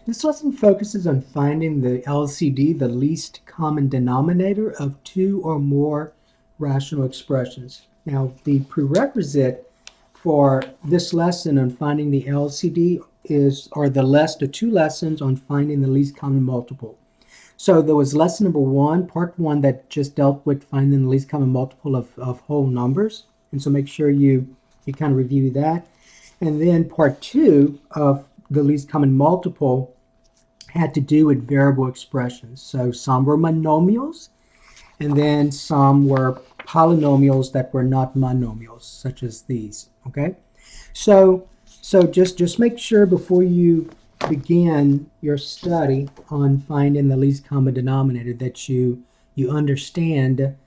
This lesson focuses on finding the LCD, the least common denominator of two or more rational expressions. Now, the prerequisite for this lesson on finding the LCD are the two lessons on finding the least common multiple. So there was lesson number one, part one, that just dealt with finding the least common multiple of whole numbers. And so make sure you kind of review that. And then part two of the least common multiple had to do with variable expressions. So some were monomials, and then some were polynomials that were not monomials, such as these. Okay, so just make sure before you begin your study on finding the least common denominator that you understand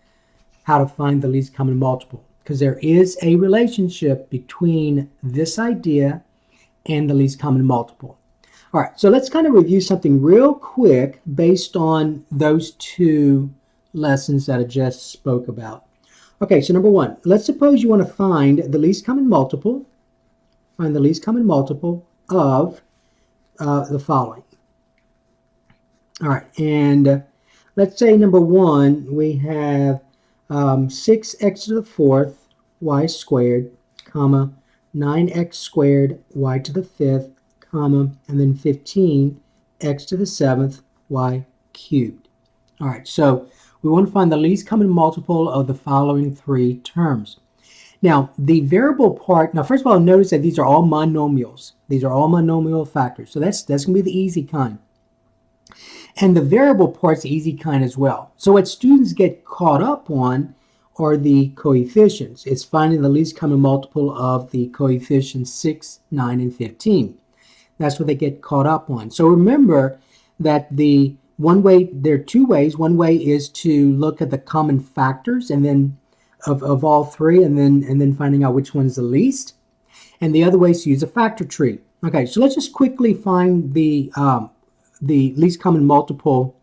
how to find the least common multiple, because there is a relationship between this idea and the least common multiple. All right, so let's kind of review something real quick based on those two lessons that I just spoke about. Okay, so number one, let's suppose you want to find the least common multiple. Find the least common multiple of the following. All right, and let's say number one, we have 6x to the fourth y squared, comma, 9x squared y to the fifth, comma, and then 15x to the seventh y cubed. All right, so we want to find the least common multiple of the following three terms. Now, the variable part, now first of all, notice that these are all monomials. These are all monomial factors, so that's going to be the easy kind. And the variable part's the easy kind as well. So what students get caught up on are the coefficients. It's finding the least common multiple of the coefficients 6, 9, and 15. That's what they get caught up on. So remember that there are two ways. One way is to look at the common factors and then of all three, and then finding out which one's the least. And the other way is to use a factor tree. Okay, so let's just quickly find the least common multiple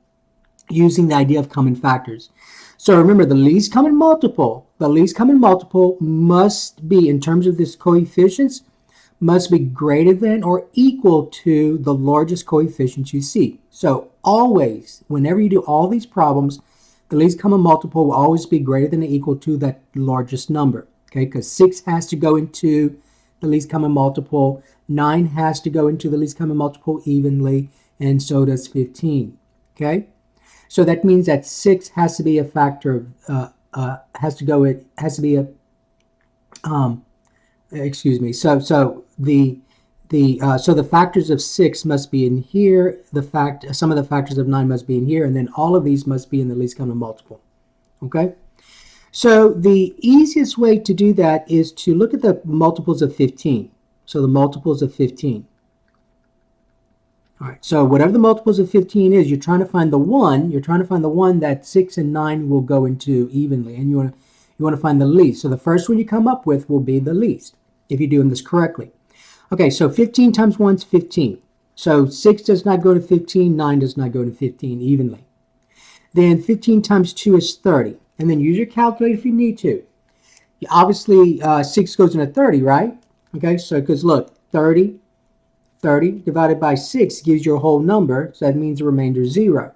using the idea of common factors. So remember, the least common multiple must be, in terms of this coefficients, must be greater than or equal to the largest coefficient you see. So always, whenever you do all these problems, the least common multiple will always be greater than or equal to that largest number. Okay, because 6 has to go into the least common multiple, 9 has to go into the least common multiple evenly, and so does 15. Okay, so that means that 6 has to be a factor of So the factors of 6 must be in here. Some of the factors of 9 must be in here, and then all of these must be in the least common multiple. Okay. So the easiest way to do that is to look at the multiples of 15. So the multiples of 15. All right. So whatever the multiples of 15 is, you're trying to find the one. You're trying to find the one that 6 and 9 will go into evenly, and you want to find the least. So the first one you come up with will be the least if you're doing this correctly. Okay, so 15 times 1 is 15. So 6 does not go to 15, 9 does not go to 15 evenly. Then 15 times 2 is 30. And then use your calculator if you need to. Obviously, 6 goes into 30, right? Okay, so because look, 30 divided by 6 gives you a whole number, so that means the remainder is 0.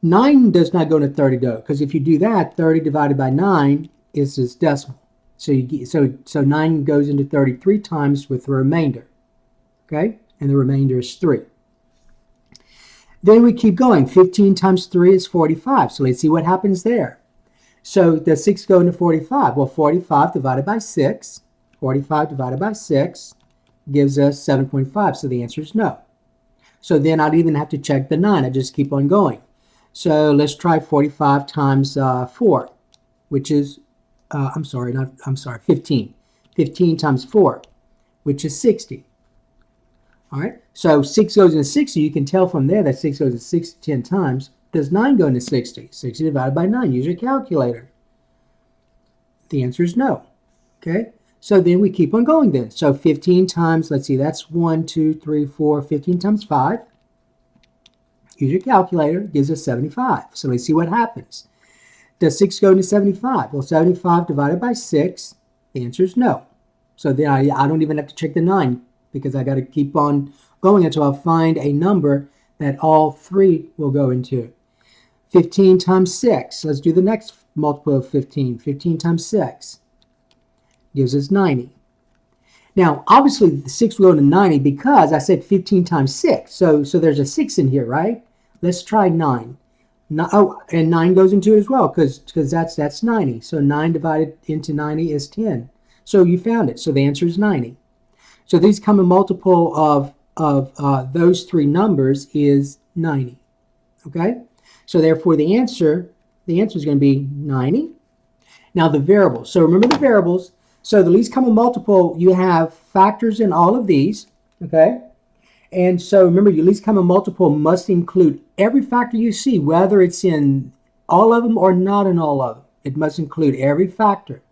9 does not go into 30 though, because if you do that, 30 divided by 9 is this decimal. So 9 goes into 33 times with the remainder, okay? And the remainder is 3. Then we keep going. 15 times 3 is 45. So let's see what happens there. So does 6 go into 45? Well, 45 divided by 6 gives us 7.5. So the answer is no. So then I'd even have to check the 9. I just keep on going. So let's try 45 times 4, which is 15. 15 times 4, which is 60. All right, so 6 goes into 60. You can tell from there that 6 goes into 60 10 times. Does 9 go into 60? 60 divided by 9. Use your calculator. The answer is no. Okay, so then we keep on going then. So 15 times, let's see, that's 1, 2, 3, 4. 15 times 5. Use your calculator. Gives us 75. So let's see what happens. Does 6 go into 75? Well, 75 divided by 6, the answer is no. So then I don't even have to check the 9 because I got to keep on going into, I'll find a number that all three will go into. 15 times 6. Let's do the next multiple of 15. 15 times 6 gives us 90. Now, obviously, the 6 will go to 90 because I said 15 times 6. So there's a 6 in here, right? Let's try 9. Oh, and 9 goes into it as well because that's 90. So 9 divided into 90 is 10. So you found it. So the answer is 90. So these common multiple of those three numbers is 90. Okay? So therefore the answer is going to be 90. Now the variables. So remember the variables. So the least common multiple, you have factors in all of these. Okay? And so remember, your least common multiple must include every factor you see, whether it's in all of them or not in all of them. It must include every factor.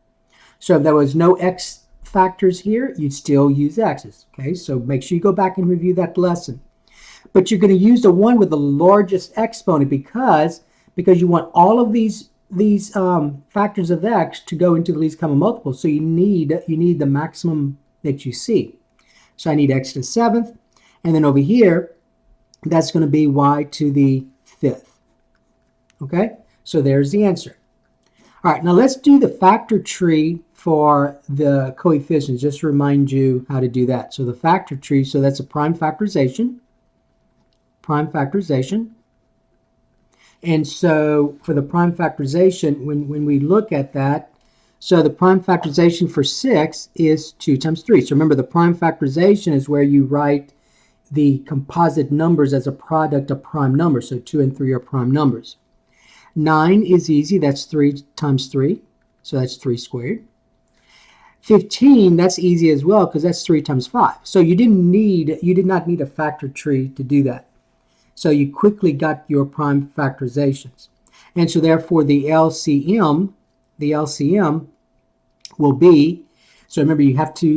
So if there was no x factors here, you'd still use x's. Okay, so make sure you go back and review that lesson. But you're going to use the one with the largest exponent because you want all of these factors of x to go into the least common multiple. So you need the maximum that you see. So I need x to the 7th. And then over here, that's going to be y to the 5th. Okay, so there's the answer. All right, now let's do the factor tree for the coefficients, just to remind you how to do that. So the factor tree, so that's a prime factorization. And so for the prime factorization, when we look at that, so the prime factorization for 6 is 2 times 3. So remember, the prime factorization is where you write the composite numbers as a product of prime numbers. So 2 and 3 are prime numbers. 9 is easy. That's 3 times 3. So that's 3 squared. 15, that's easy as well because that's 3 times 5. So you did not need a factor tree to do that. So you quickly got your prime factorizations. And so therefore the LCM will be, so remember you have to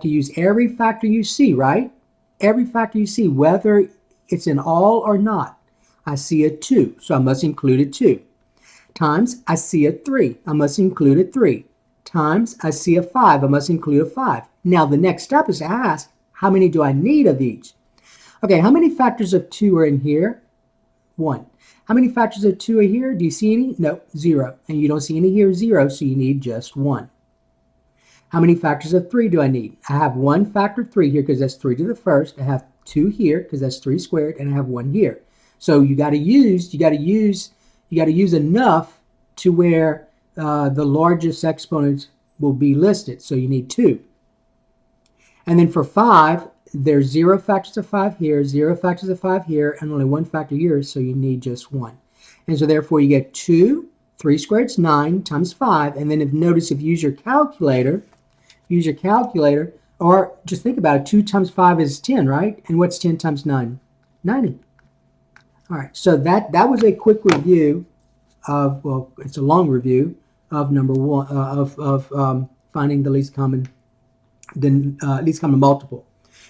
use every factor you see, right? Every factor you see, whether it's in all or not. I see a 2, so I must include a 2. Times, I see a 3, I must include a 3. Times, I see a 5, I must include a 5. Now the next step is to ask, how many do I need of each? Okay, how many factors of 2 are in here? 1. How many factors of 2 are here? Do you see any? No, 0. And you don't see any here, 0, so you need just 1. How many factors of 3 do I need? I have 1 factor 3 here because that's 3 to the first. I have 2 here because that's 3 squared, and I have 1 here. So you got to use enough to where the largest exponents will be listed. So you need 2. And then for 5, there's 0 factors of 5 here, 0 factors of 5 here, and only 1 factor here, so you need just 1. And so therefore you get 2, 3 squared is 9 times 5, and then if you use your calculator, or just think about it, 2 times 5 is 10, right? And what's 10 times 9? 90. All right, so that was a quick review of, well, it's a long review of number 1, of finding the least common multiple.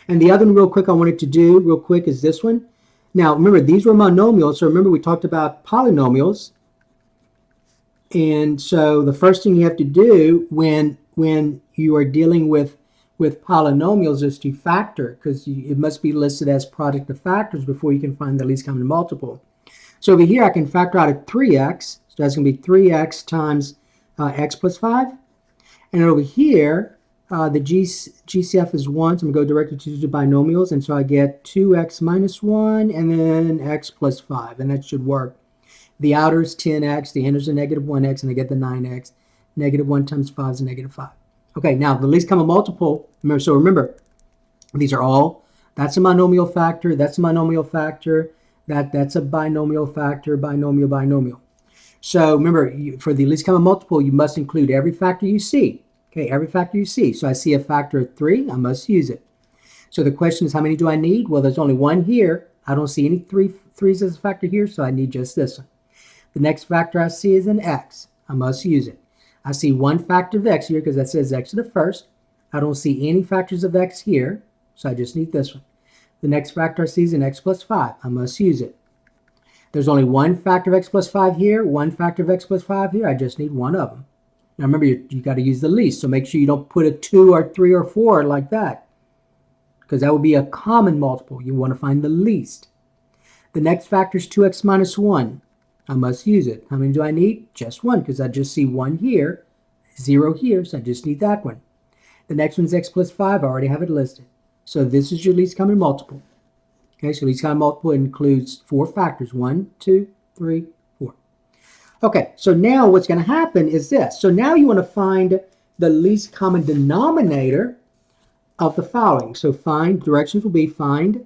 And the other one real quick I wanted to do real quick is this one. Now, remember, these were monomials. So remember, we talked about polynomials. And so the first thing you have to do when you are dealing with polynomials is to factor, because it must be listed as product of factors before you can find the least common multiple. So over here, I can factor out a 3x. So that's going to be 3x times x plus 5. And over here, the GCF is 1, so I'm going to go directly to the binomials, and so I get 2x minus 1, and then x plus 5, and that should work. The outer is 10x, the inner is a negative 1x, and I get the 9x. Negative 1 times 5 is a negative 5. Okay, now the least common multiple, remember, these are all, that's a monomial factor, that's a monomial factor, that's a binomial factor, binomial. So remember, for the least common multiple, you must include every factor you see. Okay, every factor you see. So I see a factor of 3, I must use it. So the question is, how many do I need? Well, there's only 1 here. I don't see any 3's as a factor here, so I need just this one. The next factor I see is an x. I must use it. I see 1 factor of x here because that says x to the first. I don't see any factors of x here, so I just need this one. The next factor I see is an x plus 5. I must use it. There's only 1 factor of x plus 5 here, 1 factor of x plus 5 here. I just need 1 of them. Now remember, you got to use the least, so make sure you don't put a 2 or 3 or 4 like that, because that would be a common multiple. You want to find the least. The next factor is 2x minus 1. I must use it. How many do I need? Just one, because I just see 1 here, 0 here, so I just need that one. The next one's x plus 5. I already have it listed. So this is your least common multiple. Okay, so least common multiple includes 4 factors. 1, 2, 3, 4. Okay, so now what's going to happen is this. So now you want to find the least common denominator of the following. So directions will be find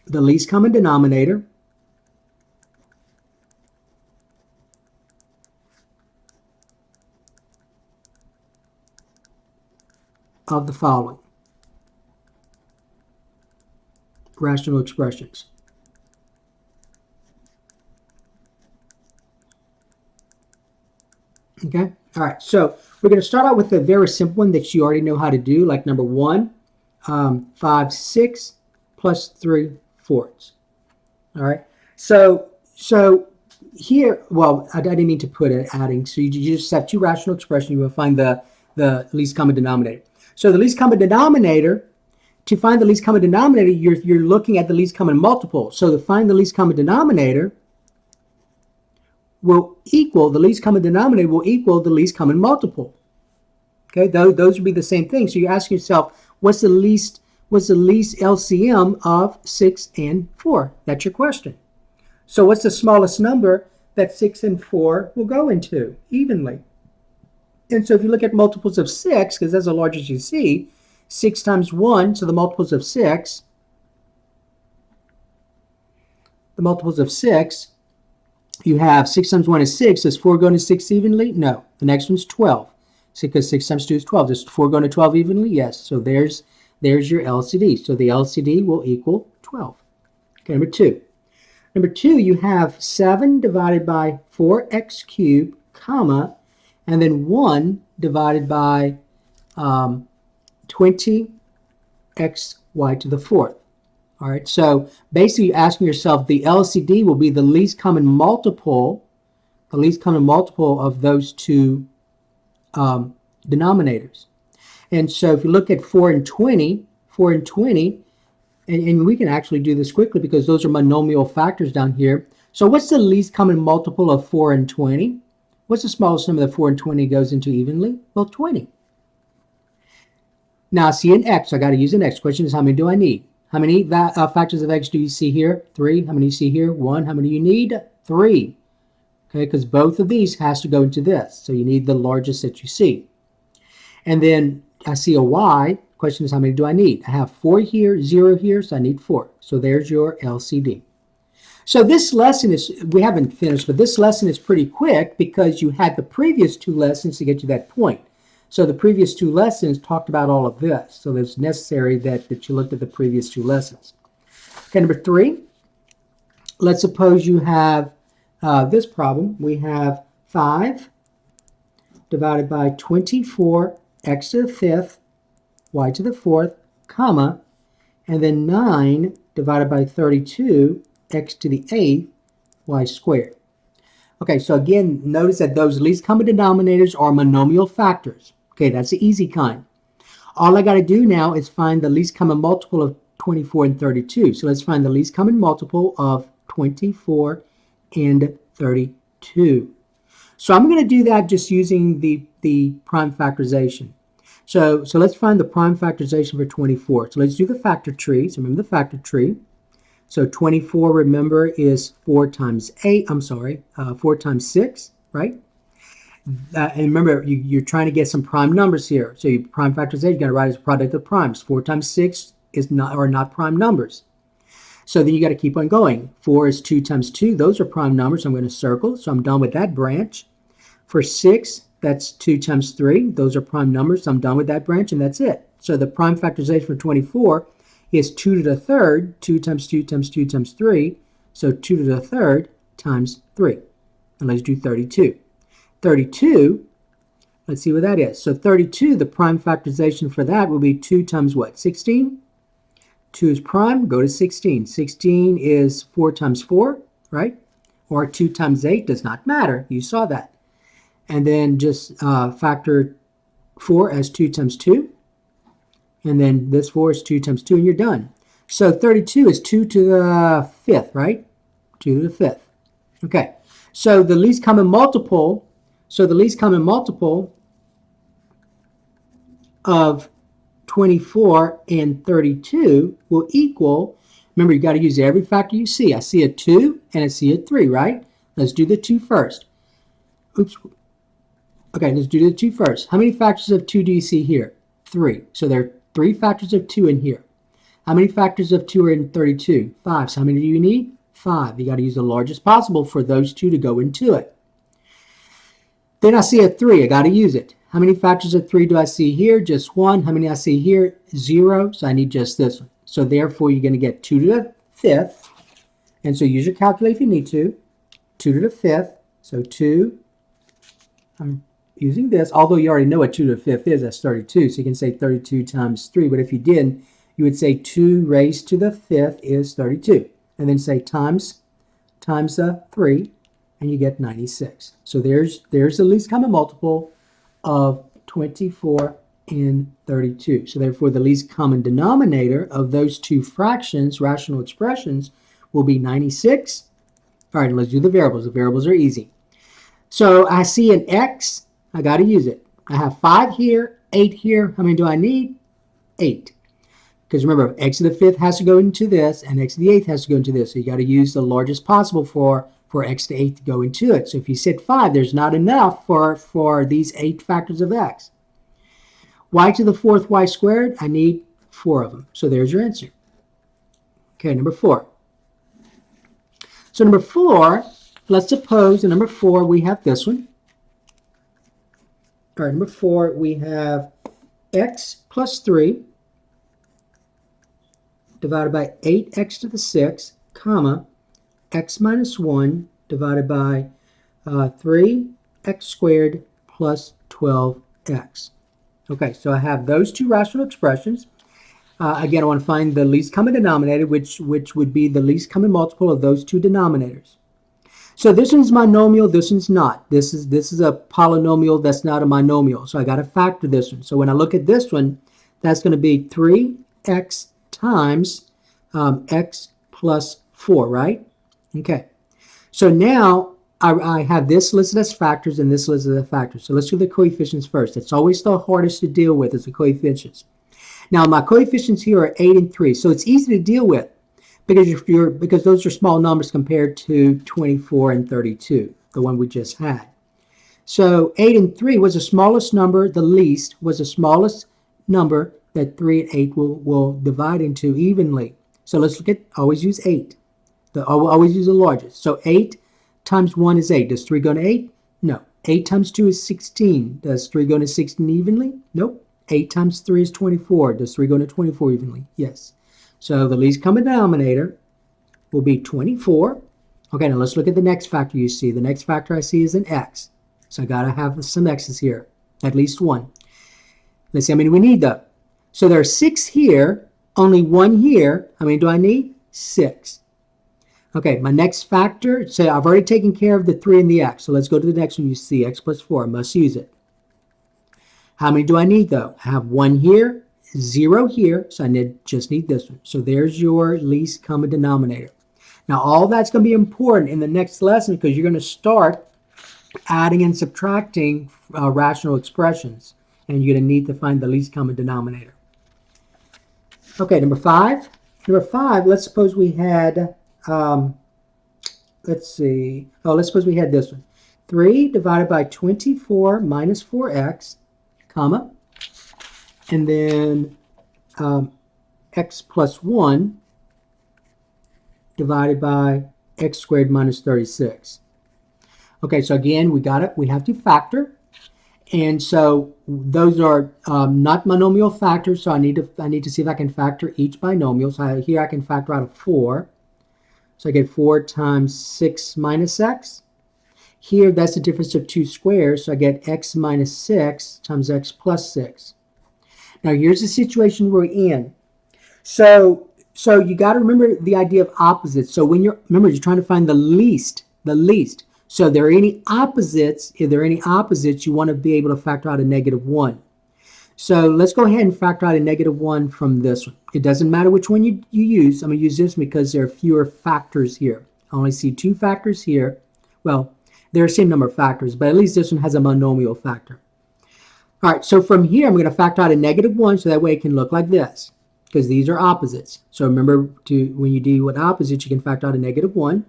the least common denominator of the following rational expressions. Okay, all right, so we're going to start out with a very simple one that you already know how to do, like number 1, 5, 6 plus 3 fourths. All right, so here, well, I didn't mean to put it adding, so you just have two rational expressions. You will find the least common denominator. So the least common denominator, to find the least common denominator, you're looking at the least common multiple. So to find the least common denominator will equal, the least common denominator will equal the least common multiple. Okay, those would be the same thing. So you ask yourself, what's the least LCM of 6 and 4? That's your question. So what's the smallest number that 6 and 4 will go into evenly? And so if you look at multiples of 6, because that's the largest you see, 6 times 1, so the multiples of 6, you have 6 times 1 is 6. Does 4 go into 6 evenly? No. The next one's 12. Because 6 times 2 is 12. Does 4 go into 12 evenly? Yes. So there's your LCD. So the LCD will equal 12. Okay, number 2. Number 2, you have 7 divided by 4x cubed, comma, and then 1 divided by 20xy to the 4th. All right, so basically you're asking yourself, the LCD will be the least common multiple of those two denominators. And so if you look at 4 and 20, and we can actually do this quickly because those are monomial factors down here. So what's the least common multiple of 4 and 20? What's the smallest number that 4 and 20 goes into evenly? Well, 20. Now I see an x. I got to use an x. Question is, how many do I need? How many factors of x do you see here? 3. How many do you see here? 1. How many do you need? 3. Okay, because both of these has to go into this. So you need the largest that you see. And then I see a y. Question is, how many do I need? I have 4 here, 0 here, so I need 4. So there's your LCD. So this lesson we haven't finished, but this lesson is pretty quick because you had the previous 2 lessons to get to that point. So the previous 2 lessons talked about all of this. So it's necessary that you looked at the previous 2 lessons. Okay, number 3. Let's suppose you have this problem. We have 5 divided by 24 x to the 5th, y to the 4th, comma, and then 9 divided by 32 x to the 8th, y squared. Okay, so again, notice that those least common denominators are monomial factors. Okay, that's the easy kind. All I got to do now is find the least common multiple of 24 and 32. So let's find the least common multiple of 24 and 32. So I'm going to do that just using the prime factorization. So let's find the prime factorization for 24. So let's do the factor tree. So remember the factor tree. So 24, remember, is 4 times 4 times 6, right? And remember, you're trying to get some prime numbers here. So you prime factorization, you got to write as a product of primes. 4 times 6 are not prime numbers. So then you got to keep on going. 4 is 2 times 2. Those are prime numbers. I'm going to circle. So I'm done with that branch. For 6, that's 2 times 3. Those are prime numbers. So I'm done with that branch, and that's it. So the prime factorization for 24 is 2 to the 3rd. 2 times 2 times 2 times 3. So 2 to the 3rd times 3. And let's do 32. 32, let's see what that is. So 32, the prime factorization for that will be 2 times what? 16? 2 is prime, go to 16. 16 is 4 times 4, right? Or 2 times 8, does not matter. You saw that. And then just factor 4 as 2 times 2. And then this 4 is 2 times 2, and you're done. So 32 is 2 to the 5th, right? 2 to the 5th. Okay. So the least common multiple, of 24 and 32 will equal, remember, you got to use every factor you see. I see a 2 and I see a 3, right? Let's do the 2 first. Oops. Okay, let's do the 2 first. How many factors of 2 do you see here? 3. So there are 3 factors of 2 in here. How many factors of 2 are in 32? 5. So how many do you need? 5. You got to use the largest possible for those 2 to go into it. Then I see a 3. I got to use it. How many factors of 3 do I see here? Just 1. How many I see here? 0. So I need just this one. So therefore, you're going to get 2 to the 5th. And so use your calculator if you need to. 2 to the 5th. So 2. I'm using this. Although you already know what 2 to the 5th is. That's 32. So you can say 32 times 3. But if you didn't, you would say 2 raised to the 5th is 32. And then say times 3. And you get 96. So there's the least common multiple of 24 and 32. So therefore, the least common denominator of those 2 fractions, rational expressions, will be 96. All right, let's do the variables. The variables are easy. So I see an x. I got to use it. I have 5 here, 8 here. How many do I need? 8. Because remember, x to the 5th has to go into this, and x to the 8th has to go into this. So you got to use the largest possible for x to 8 to go into it. So if you said 5, there's not enough for these 8 factors of x. Y to the 4th y squared, I need 4 of them. So there's your answer. Okay, number 4. So number 4, let's suppose in number 4 we have this one. All right, number 4, we have x plus 3 divided by 8x to the 6, comma, x minus 1 divided by 3x squared plus 12x. Okay, so I have those 2 rational expressions. Again, I want to find the least common denominator, which would be the least common multiple of those 2 denominators. So this one's monomial, this one's not. This is a polynomial that's not a monomial. So I got to factor this one. So when I look at this one, that's going to be 3x times x plus 4, right? Okay. So now I have this listed as factors and this listed as factors. So let's do the coefficients first. It's always the hardest to deal with is the coefficients. Now my coefficients here are 8 and 3. So it's easy to deal with because those are small numbers compared to 24 and 32, the one we just had. So 8 and 3 was the smallest number, the least was the smallest number that 3 and 8 will divide into evenly. So let's look at, always use 8. Always use the largest. So 8 times 1 is 8. Does 3 go to 8? No. 8 times 2 is 16. Does 3 go to 16 evenly? Nope. 8 times 3 is 24. Does 3 go to 24 evenly? Yes. So the least common denominator will be 24. Okay, now let's look at the next factor you see. The next factor I see is an x. So I got to have some x's here, at least one. Let's see how many we need though. So there are 6 here, only 1 here. How many do I need? 6. Okay, my next factor, so I've already taken care of the 3 and the x. So let's go to the next one. You see x plus 4. I must use it. How many do I need though? I have 1 here, 0 here, so I just need this one. So there's your least common denominator. Now all that's going to be important in the next lesson because you're going to start adding and subtracting rational expressions. And you're going to need to find the least common denominator. Okay, number 5. Number 5, let's suppose we had, let's suppose we had this one. 3 divided by 24 minus 4x, comma, and then x plus 1 divided by x squared minus 36. Okay, so again, we have to factor. And so those are not monomial factors, so I need to see if I can factor each binomial. So here I can factor out of 4. So I get 4 times 6 minus x. Here, that's the difference of 2 squares, so I get x minus 6 times x plus 6. Now here's the situation we're in. So you got to remember the idea of opposites. So when you're trying to find the least. So if there are any opposites, you want to be able to factor out a -1. So let's go ahead and factor out a -1 from this one. It doesn't matter which one you use. I'm going to use this one because there are fewer factors here. I only see 2 factors here. Well, they're the same number of factors, but at least this one has a monomial factor. All right, so from here, I'm going to factor out a -1 so that way it can look like this because these are opposites. So remember, when you deal with opposites, you can factor out a -1.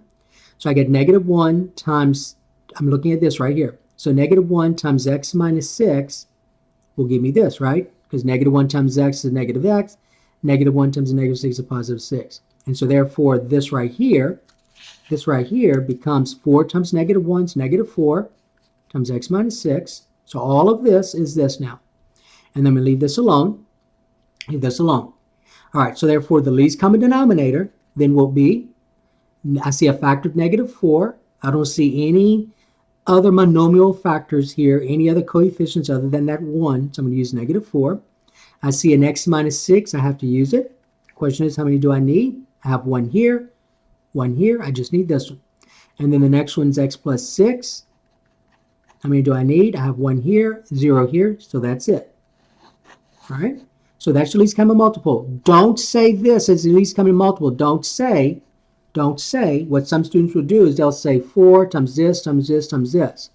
So I get -1 times, I'm looking at this right here. So -1 times x minus 6 will give me this, right? Because -1 times x is -x, -1 times -6 is +6. And so therefore, this right here becomes 4 times -1 is -4 times x minus 6. So all of this is this now. And then we leave this alone. Leave this alone. All right, so therefore the least common denominator then will be, I see a factor of -4. I don't see any other monomial factors here, any other coefficients other than that 1. So I'm going to use -4. I see an x minus 6. I have to use it. The question is, how many do I need? I have 1 here, 1 here. I just need this one. And then the next one's x plus 6. How many do I need? I have 1 here, 0 here, so that's it. All right? So that's your least common multiple. Don't say this as the least common multiple. Don't say. What some students will do is they'll say 4 times this, times this, times this.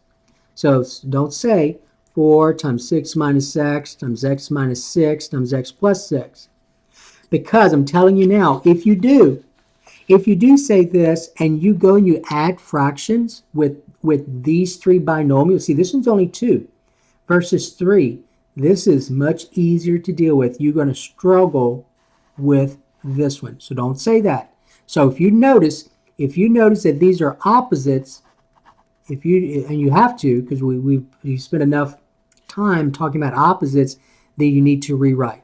So don't say 4 times 6 minus x times x minus 6 times x plus 6. Because I'm telling you now, if you do say this and you go and you add fractions with these 3 binomials, see this one's only 2 versus 3. This is much easier to deal with. You're going to struggle with this one. So don't say that. So if you notice that these are opposites, and you have to, because we spent enough time talking about opposites, that you need to rewrite.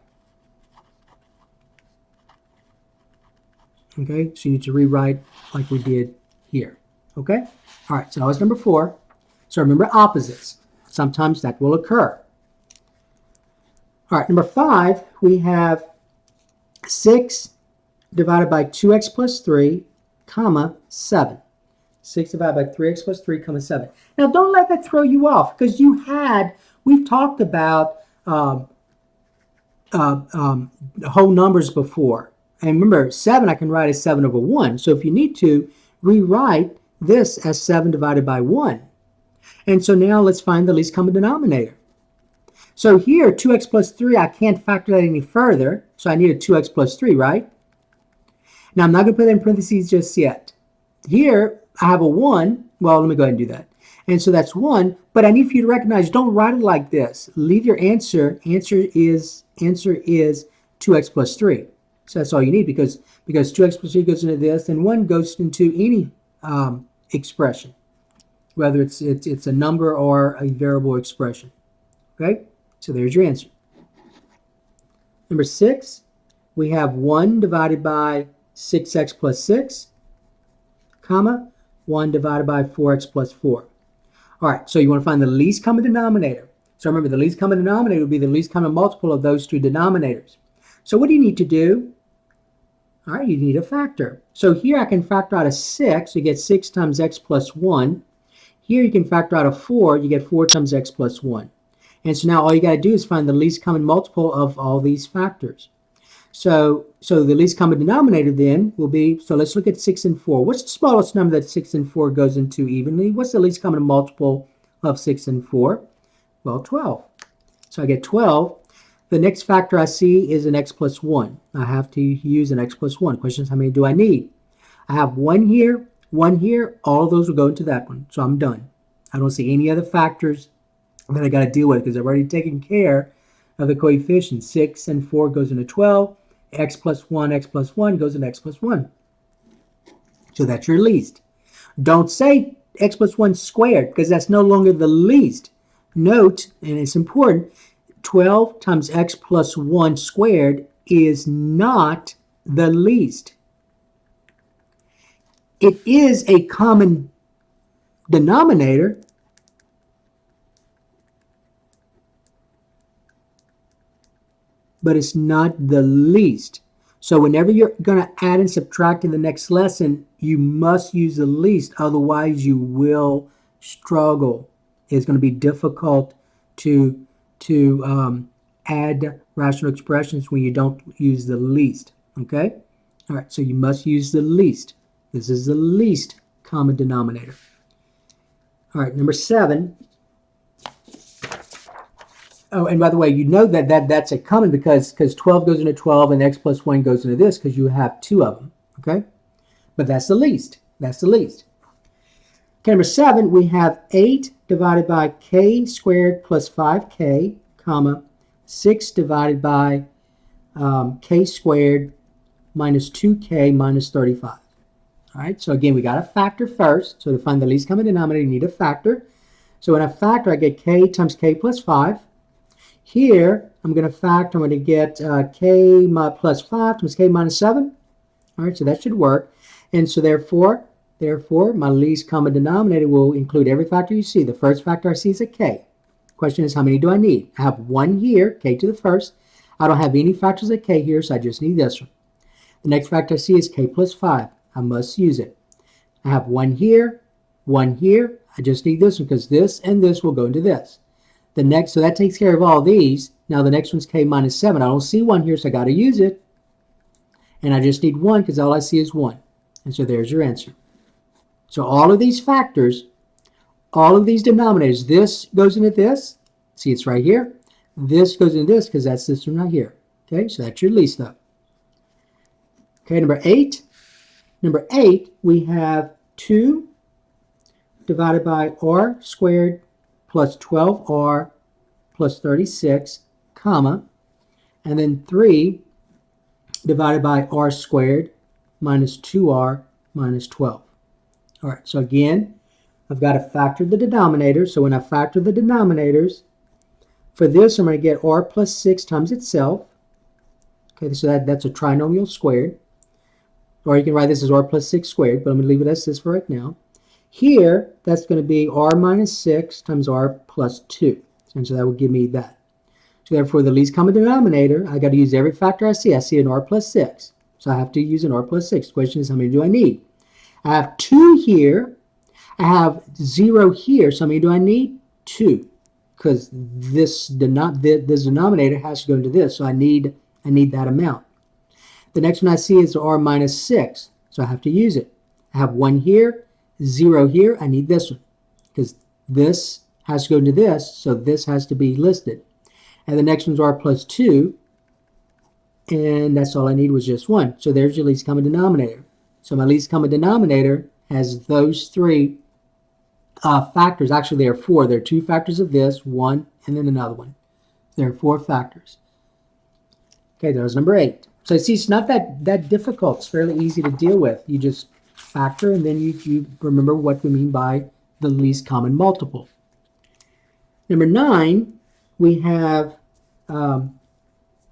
Okay, so you need to rewrite like we did here. Okay, all right, so that was number 4. So remember opposites. Sometimes that will occur. All right, number 5, we have 6 divided by 2x plus 3, comma, 7. 6 divided by 3x plus 3, comma, 7. Now, don't let that throw you off, because we've talked about whole numbers before. And remember, 7 I can write as 7 over 1. So if you need to, rewrite this as 7 divided by 1. And so now let's find the least common denominator. So here, 2x plus 3, I can't factor that any further. So I need a 2x plus 3, right? Now, I'm not going to put that in parentheses just yet. Here, I have a 1. Well, let me go ahead and do that. And so that's 1. But I need for you to recognize, don't write it like this. Leave your answer. Answer is 2x plus 3. So that's all you need because 2x plus 3 goes into this, and 1 goes into any expression, whether it's a number or a variable expression. Okay? So there's your answer. Number 6, we have 1 divided by 6x plus 6, comma, 1 divided by 4x plus 4. All right, so you want to find the least common denominator. So remember, the least common denominator would be the least common multiple of those 2 denominators. So what do you need to do? All right, you need a factor. So here I can factor out a 6. You get 6 times x plus 1. Here you can factor out a 4. You get 4 times x plus 1. And so now all you got to do is find the least common multiple of all these factors. So the least common denominator then will be, so let's look at 6 and 4. What's the smallest number that 6 and 4 goes into evenly? What's the least common multiple of 6 and 4? Well, 12. So I get 12. The next factor I see is an x plus 1. I have to use an x plus 1. Question is, how many do I need? I have 1 here, 1 here. All of those will go into that one. So I'm done. I don't see any other factors that I got to deal with because I've already taken care of the coefficients. 6 and 4 goes into 12. X plus 1 goes into x plus 1. So that's your least. Don't say x plus 1 squared because that's no longer the least. Note, and it's important, 12 times x plus 1 squared is not the least. It is a common denominator, but it's not the least. So whenever you're going to add and subtract in the next lesson, you must use the least. Otherwise, you will struggle. It's going to be difficult to add rational expressions when you don't use the least, okay? All right, so you must use the least. This is the least common denominator. All right, number 7. Oh, and by the way, you know that's a common because 12 goes into 12 and x plus 1 goes into this because you have 2 of them, okay? But that's the least. That's the least. Okay, number 7, we have 8 divided by k squared plus 5k, comma, 6 divided by k squared minus 2k minus 35. All right, so again, we got to factor first. So to find the least common denominator, you need a factor. So when I factor, I get k times k plus 5. Here, I'm going to factor, I'm going to get k plus 5 times k minus 7. All right, so that should work. And so therefore, my least common denominator will include every factor you see. The first factor I see is a k. Question is, how many do I need? I have 1 here, k to the first. I don't have any factors of k here, so I just need this one. The next factor I see is k plus 5. I must use it. I have 1 here, 1 here. I just need this one because this and this will go into this. The next, so that takes care of all these. Now the next one's k minus 7. I don't see 1 here, so I got to use it. And I just need 1 because all I see is 1. And so there's your answer. So all of these factors, all of these denominators, this goes into this. See, it's right here. This goes into this because that's this one right here. Okay, so that's your least though. Okay, number 8. Number 8, we have 2 divided by r squared plus 12r plus 36, comma, and then 3 divided by r squared minus 2r minus 12. All right, so again, I've got to factor the denominators. So when I factor the denominators, for this, I'm going to get r plus 6 times itself. Okay, so that's a trinomial squared. Or you can write this as r plus 6 squared, but I'm going to leave it as this for right now. Here, that's going to be r minus 6 times r plus 2. And so that would give me that. So therefore, the least common denominator, I got to use every factor I see. I see an r plus 6. So I have to use an r plus 6. The question is, how many do I need? I have 2 here. I have 0 here. So how many do I need? 2. Because this denominator has to go into this. So I need that amount. The next one I see is r minus 6. So I have to use it. I have 1 here. 0 here, I need this one because this has to go into this, so this has to be listed. And the next one's r plus 2, and that's all I need was just 1. So there's your least common denominator. So my least common denominator has those 3 factors. Actually, there are 4. There are 2 factors of this, 1, and then another one. There are 4 factors. Okay, that was number 8. So see, it's not that difficult. It's fairly easy to deal with. You just factor, and then you remember what we mean by the least common multiple. Number 9, we have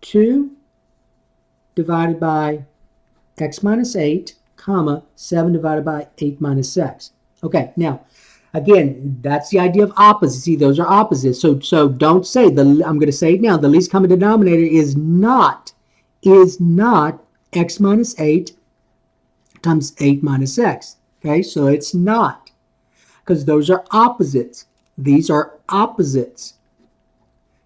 2 divided by x minus 8, comma, 7 divided by 8 minus x. Okay, now, again, that's the idea of opposites. See, those are opposites. So don't say, I'm going to say it now, the least common denominator is not x minus 8 times 8 minus x. Okay, so it's not, because those are opposites. These are opposites.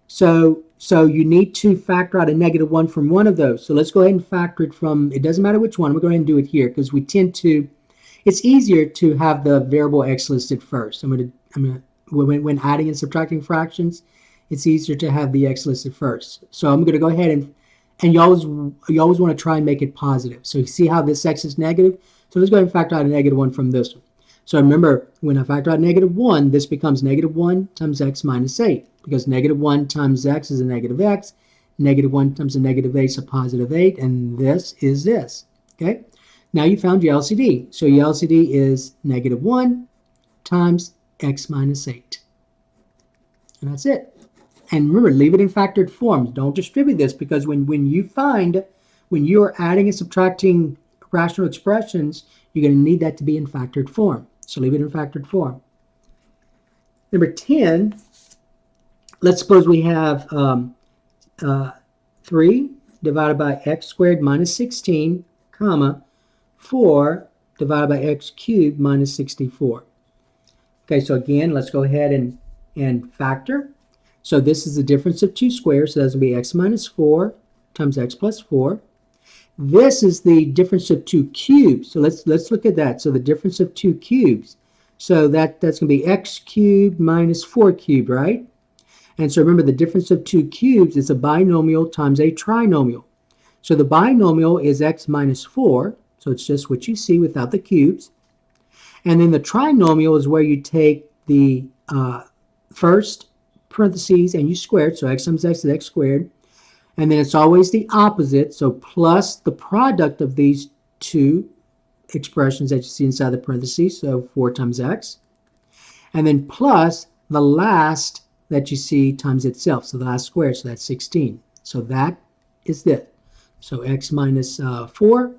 So you need to factor out a negative 1 from one of those. So let's go ahead and factor it from, it doesn't matter which one. I'm going to go ahead and do it here because we tend to, it's easier to have the variable x listed first. When adding and subtracting fractions, it's easier to have the x listed first. So I'm going to go ahead and you always want to try and make it positive. So you see how this x is negative? So let's go ahead and factor out a negative 1 from this one. So remember, when I factor out negative 1, this becomes negative 1 times x minus 8. Because negative 1 times x is a negative x. Negative 1 times a negative 8 is a positive 8. And this is this. Okay? Now you found your LCD. So your LCD is negative 1 times x minus 8. And that's it. And remember, leave it in factored forms. Don't distribute this because when you are adding and subtracting rational expressions, you're going to need that to be in factored form. So leave it in factored form. Number 10, let's suppose we have 3 divided by x squared minus 16, comma, 4 divided by x cubed minus 64. Okay, so again, let's go ahead and factor. So this is the difference of two squares, so that's going to be x minus 4 times x plus 4. This is the difference of two cubes. So let's look at that. So the difference of two cubes. So that's going to be x cubed minus 4 cubed, right? And so remember, the difference of two cubes is a binomial times a trinomial. So the binomial is x minus 4. So it's just what you see without the cubes. And then the trinomial is where you take the first parentheses and you square it. So x times x is x squared. And then it's always the opposite. So plus the product of these two expressions that you see inside the parentheses. So 4 times x. And then plus the last that you see times itself. So the last square. So that's 16. So that is this. So x minus 4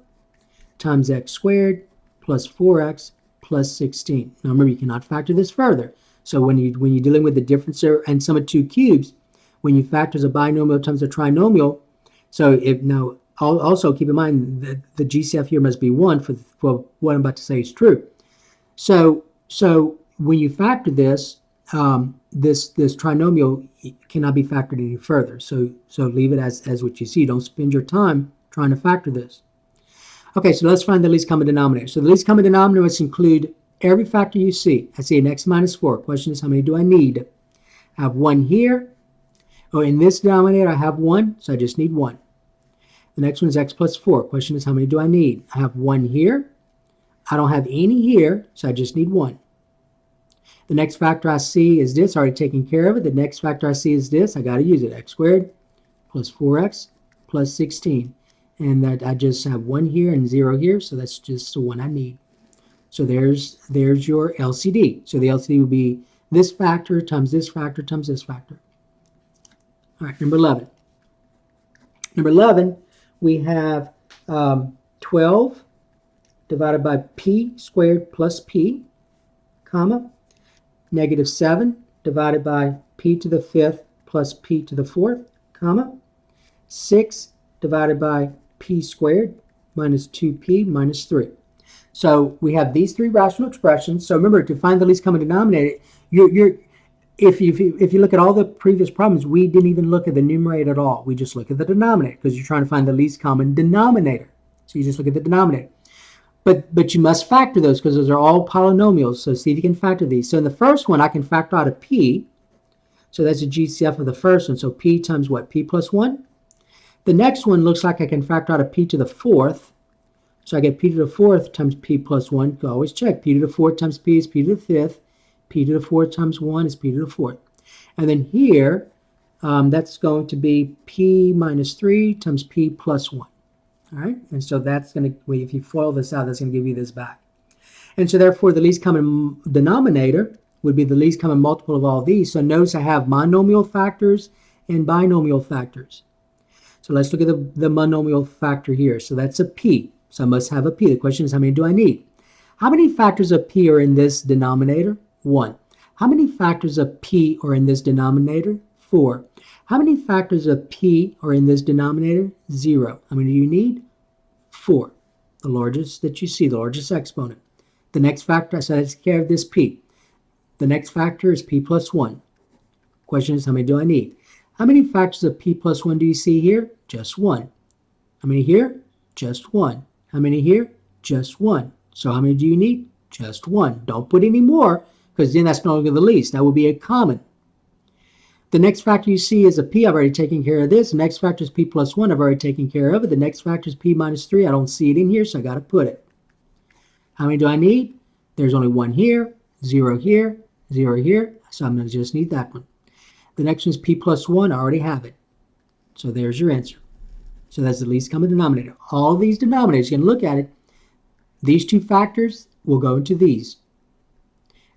times x squared plus 4x plus 16. Now remember, you cannot factor this further. So when you're dealing with the difference and sum of two cubes, when you factor as a binomial times a trinomial, so if now also keep in mind that the GCF here must be 1 for what I'm about to say is true. So when you factor this, this trinomial cannot be factored any further. So leave it as what you see. Don't spend your time trying to factor this. Okay, so let's find the least common denominator. So the least common denominator must include every factor you see. I see an x minus 4. Question is, how many do I need? I have 1 here. Oh, in this denominator, I have 1, so I just need 1. The next one is x plus 4. Question is, how many do I need? I have 1 here. I don't have any here, so I just need 1. The next factor I see is this, already taken care of it. The next factor I see is this, I got to use it, x squared plus 4x plus 16. And that I just have 1 here and 0 here, so that's just the one I need. So there's your LCD. So the LCD will be this factor times this factor times this factor. All right, number 11. Number 11, we have 12 divided by p squared plus p, comma, negative 7 divided by p to the 5th plus p to the 4th, comma, 6 divided by p squared minus 2p minus 3. So we have these three rational expressions. So remember, to find the least common denominator, if you look at all the previous problems, we didn't even look at the numerator at all. We just look at the denominator because you're trying to find the least common denominator. So you just look at the denominator. But you must factor those because those are all polynomials. So see if you can factor these. So in the first one, I can factor out a p. So that's a GCF of the first one. So p times what? P plus 1. The next one looks like I can factor out a p to the 4th. So I get p to the 4th times p plus 1. You can always check. P to the 4th times p is p to the 5th. P to the 4th times 1 is p to the 4th. And then here, that's going to be p minus 3 times p plus 1. All right? And so that's going to, if you FOIL this out, that's going to give you this back. And so therefore, the least common denominator would be the least common multiple of all these. So notice I have monomial factors and binomial factors. So let's look at the monomial factor here. So that's a p. So I must have a p. The question is, how many do I need? How many factors of p are in this denominator? 1. How many factors of p are in this denominator? 4. How many factors of p are in this denominator? 0. How many do you need? 4. The largest that you see, the largest exponent. The next factor, so let's take care of this p. The next factor is p plus 1. Question is, how many do I need? How many factors of p plus 1 do you see here? Just 1. How many here? Just 1. How many here? Just 1. So how many do you need? Just 1. Don't put any more, because then that's no longer the least. That will be a common. The next factor you see is a p. I've already taken care of this. The next factor is p plus 1. I've already taken care of it. The next factor is p minus 3. I don't see it in here, so I got to put it. How many do I need? There's only 1 here, 0 here, 0 here. So I'm going to just need that one. The next one is p plus 1. I already have it. So there's your answer. So that's the least common denominator. All these denominators, you can look at it. These two factors will go into these.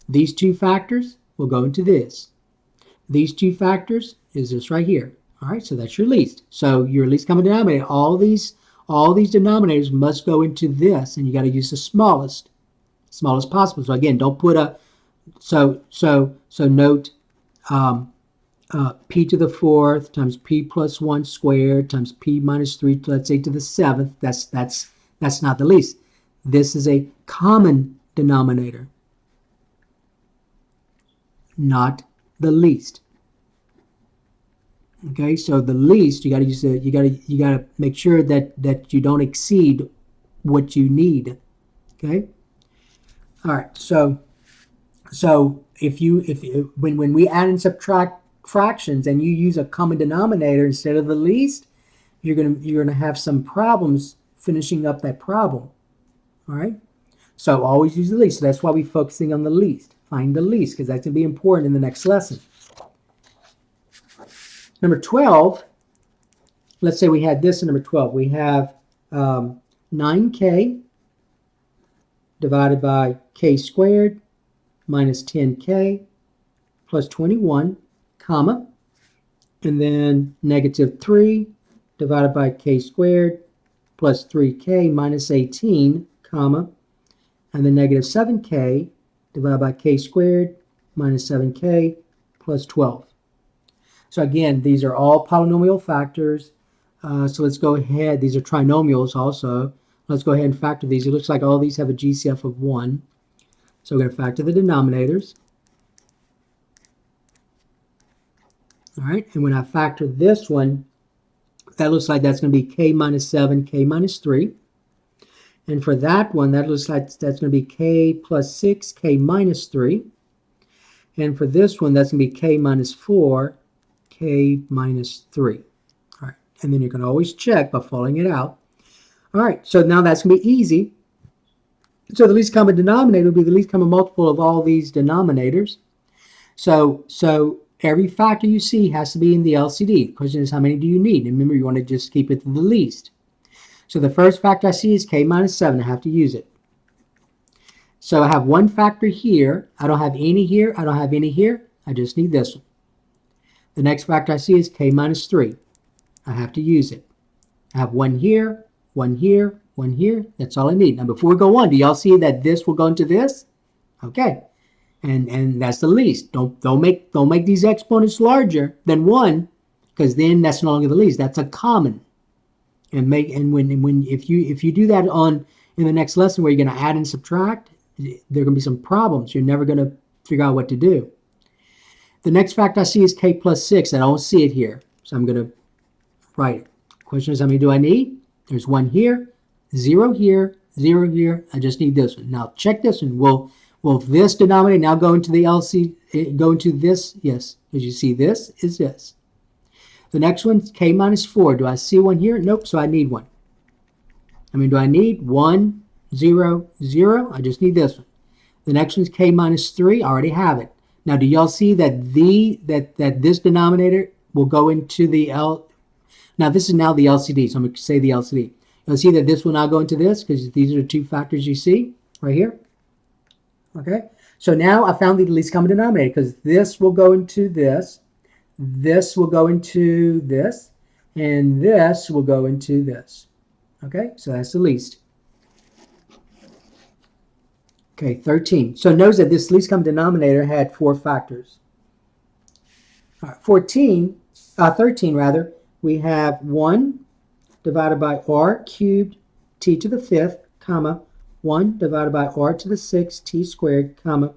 These two factors will go into this. These two factors is this right here. All right, so that's your least. So your least common denominator, all these denominators must go into this, and you got to use the smallest possible. So again, don't put a, so note p to the 4th times p plus 1 squared times p minus 3, let's say to the 7th. That's not the least. This is a common denominator, not the least. Okay, so the least, you got to use the, you got to make sure that you don't exceed what you need. Okay. All right. So if when we add and subtract fractions and you use a common denominator instead of the least, you're gonna have some problems finishing up that problem. All right. So always use the least. So that's why we're focusing on the least. Find the least because that's gonna be important in the next lesson. Number 12. Let's say we had this in number 12. We have 9k divided by k squared minus 10k plus 21, comma, and then negative 3 divided by k squared plus 3k minus 18, comma, and then negative 7k divided by k squared minus 7k plus 12. So again, these are all polynomial factors. So let's go ahead. These are trinomials also. Let's go ahead and factor these. It looks like all these have a GCF of 1. So we're going to factor the denominators. All right, and when I factor this one, that looks like that's going to be k minus 7, k minus 3. And for that one, that looks like that's going to be k plus 6, k minus 3. And for this one, that's going to be k minus 4, k minus 3. All right, and then you can always check by following it out. All right, so now that's going to be easy. So the least common denominator will be the least common multiple of all these denominators. So every factor you see has to be in the LCD. The question is, how many do you need? And remember, you want to just keep it to the least. So the first factor I see is k minus 7. I have to use it. So I have one factor here. I don't have any here. I don't have any here. I just need this one. The next factor I see is k minus 3. I have to use it. I have one here, one here, one here. That's all I need. Now, before we go on, do y'all see that this will go into this? Okay. And that's the least. Don't make these exponents larger than 1, because then that's no longer the least. That's a common. And if you do that in the next lesson where you're going to add and subtract, there are going to be some problems. You're never going to figure out what to do. The next factor I see is k plus 6. I don't see it here, so I'm going to write it. Question is, how many do I need? There's 1 here, 0 here, 0 here. I just need this one. Now check this one. Will this denominator now go into the LC, go into this? Yes, as you see, this is this. The next one, k minus 4. Do I see one here? Nope, so I need one. Do I need 1, 0, 0? I just need this one. The next one's k minus 3. I already have it. Now, do y'all see that this denominator will go into the L? Now, this is now the LCD, so I'm going to say the LCD. You'll see that this will now go into this, because these are the two factors you see right here. Okay, so now I found the least common denominator, because this will go into this will go into this, and this will go into this. Okay, so that's the least. Okay, 13. So notice that this least common denominator had 4 factors. All right, 13 rather, we have 1 divided by r cubed t to the 5th, comma, 1 divided by r to the 6th t squared, comma,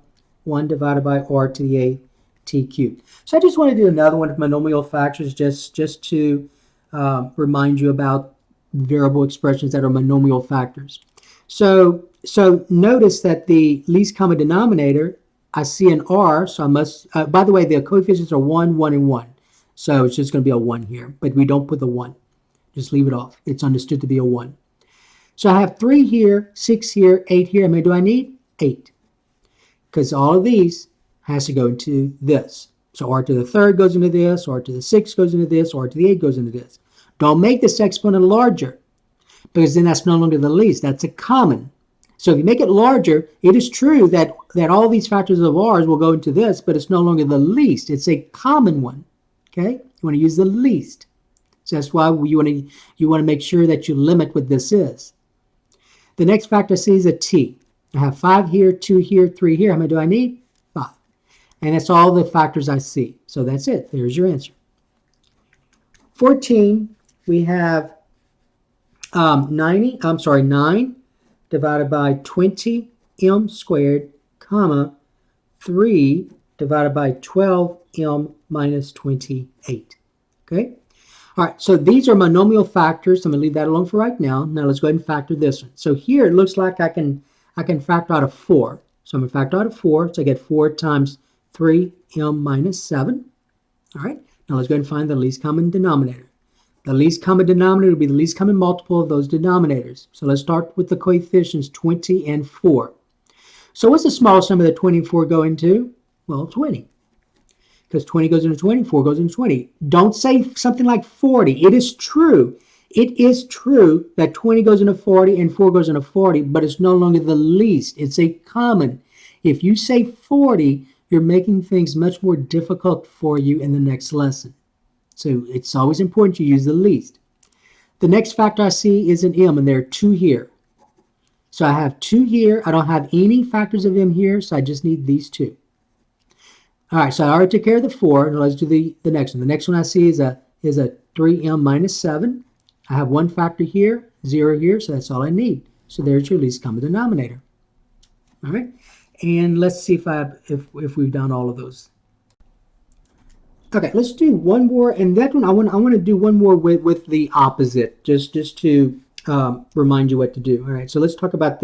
1 divided by r to the 8th t cubed. So I just want to do another one of monomial factors just to remind you about variable expressions that are monomial factors. So notice that the least common denominator, I see an r, so I must, by the way, the coefficients are 1, 1, and 1. So it's just going to be a 1 here, but we don't put the 1. Just leave it off. It's understood to be a 1. So I have 3 here, 6 here, 8 here. How many do I need? 8. Because all of these has to go into this. So r to the 3rd goes into this, r to the 6th goes into this, r to the 8th goes into this. Don't make this exponent larger, because then that's no longer the least. That's a common. So if you make it larger, it is true that all these factors of r's will go into this, but it's no longer the least. It's a common one. Okay? You want to use the least. So that's why you want to make sure that you limit what this is. The next factor I see is a t. I have 5 here, 2 here, 3 here. How many do I need? 5. And that's all the factors I see. So that's it. There's your answer. 14, we have 9 divided by 20m squared, comma, 3 divided by 12m minus 28. Okay. All right, so these are monomial factors. I'm going to leave that alone for right now. Now let's go ahead and factor this one. So here it looks like I can factor out a 4. So I'm going to factor out a 4. So I get 4 times 3m minus 7. All right, now let's go ahead and find the least common denominator. The least common denominator will be the least common multiple of those denominators. So let's start with the coefficients 20 and 4. So what's the smallest number that 20 and 4 go into? Well, 20. Because 20 goes into 20, 4 goes into 20. Don't say something like 40. It is true. It is true that 20 goes into 40 and 4 goes into 40, but it's no longer the least. It's a common. If you say 40, you're making things much more difficult for you in the next lesson. So it's always important you use the least. The next factor I see is an m, and there are 2 here. So I have 2 here. I don't have any factors of m here, so I just need these 2. All right, so I already took care of the 4. Now let's do the next one. The next one I see is a 3m minus 7. I have 1 factor here, 0 here, so that's all I need. So there's your least common denominator. All right, and let's see if we've done all of those. Okay, let's do one more, and that one I want to do one more with the opposite, just to remind you what to do. All right, so let's talk about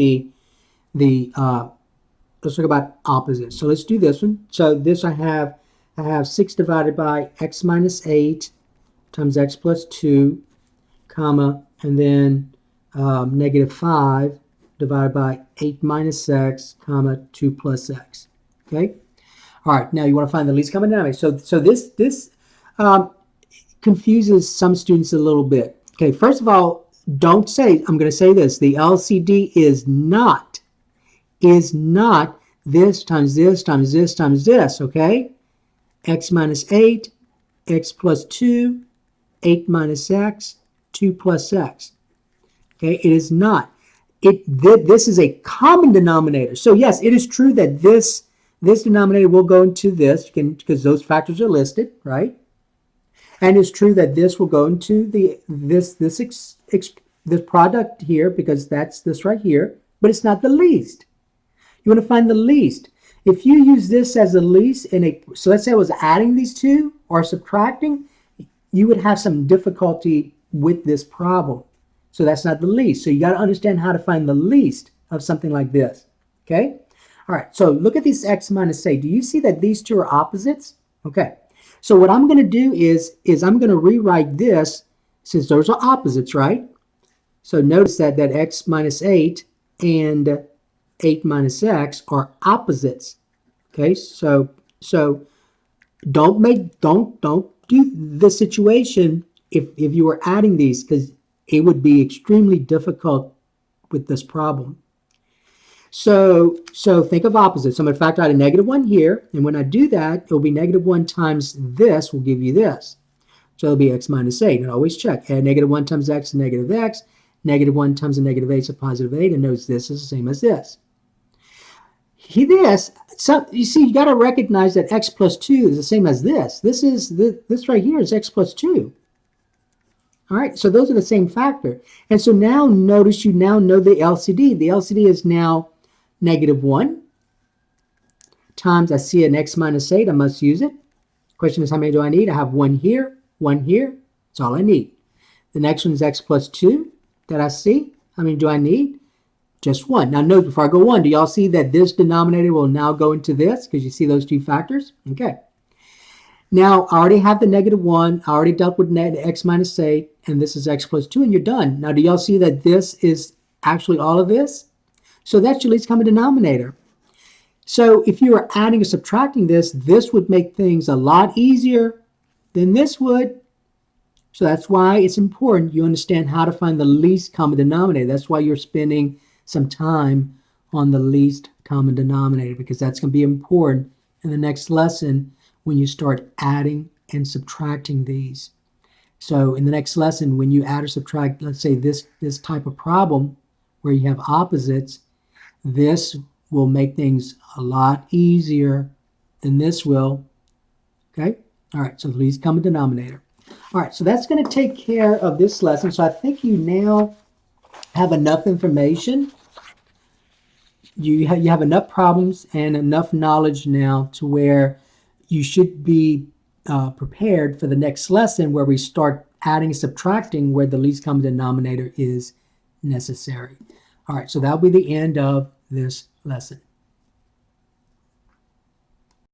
let's talk about opposites. So let's do this one. So this I have 6 divided by x minus 8 times x plus 2, comma, and then negative 5 divided by 8 minus x, comma, 2 plus x. Okay? All right, now you want to find the least common denominator. So this confuses some students a little bit. Okay, first of all, don't say, I'm going to say this, the LCD is not this times this times this times this, okay? X minus 8, x plus 2, 8 minus x, 2 plus x. Okay, it is not. This is a common denominator. So yes, it is true that this denominator will go into this because those factors are listed, right? And it's true that this will go into this product here because that's this right here, but it's not the least. You want to find the least. If you use this as the least so let's say I was adding these two or subtracting, you would have some difficulty with this problem. So that's not the least. So you got to understand how to find the least of something like this. Okay? All right, so look at these x minus 8. Do you see that these two are opposites? Okay. So what I'm going to do is I'm going to rewrite this since those are opposites, right? So notice that x minus 8 and 8 minus x are opposites. Okay, so don't do the situation if you were adding these, because it would be extremely difficult with this problem. So think of opposites. So I'm going to factor out a -1 here, and when I do that, it will be -1 times this will give you this. So it'll be x minus 8. And always check. Add -1 times x and -x. -1 times a -8 is a +8, and notice this is the same as this. You see, you got to recognize that x plus 2 is the same as this. This right here is x plus 2. All right, so those are the same factor. And so now notice you now know the LCD. The LCD is now -1 times, I see an x minus 8, I must use it. Question is, how many do I need? I have 1 here, 1 here. That's all I need. The next one is x plus 2 that I see. How many do I need? Just 1. Now note, before I go on, do y'all see that this denominator will now go into this? Because you see those two factors? Okay. Now, I already have the -1. I already dealt with x minus 8, and this is x plus 2, and you're done. Now, do y'all see that this is actually all of this? So that's your least common denominator. So if you were adding or subtracting this would make things a lot easier than this would. So that's why it's important you understand how to find the least common denominator. That's why you're spending some time on the least common denominator, because that's going to be important in the next lesson when you start adding and subtracting these. So in the next lesson, when you add or subtract, let's say this type of problem where you have opposites, this will make things a lot easier than this will. Okay? All right, so the least common denominator. All right, so that's going to take care of this lesson. So I think you now have enough information. You have enough problems and enough knowledge now to where you should be prepared for the next lesson where we start adding and subtracting where the least common denominator is necessary. All right, so that'll be the end of this lesson.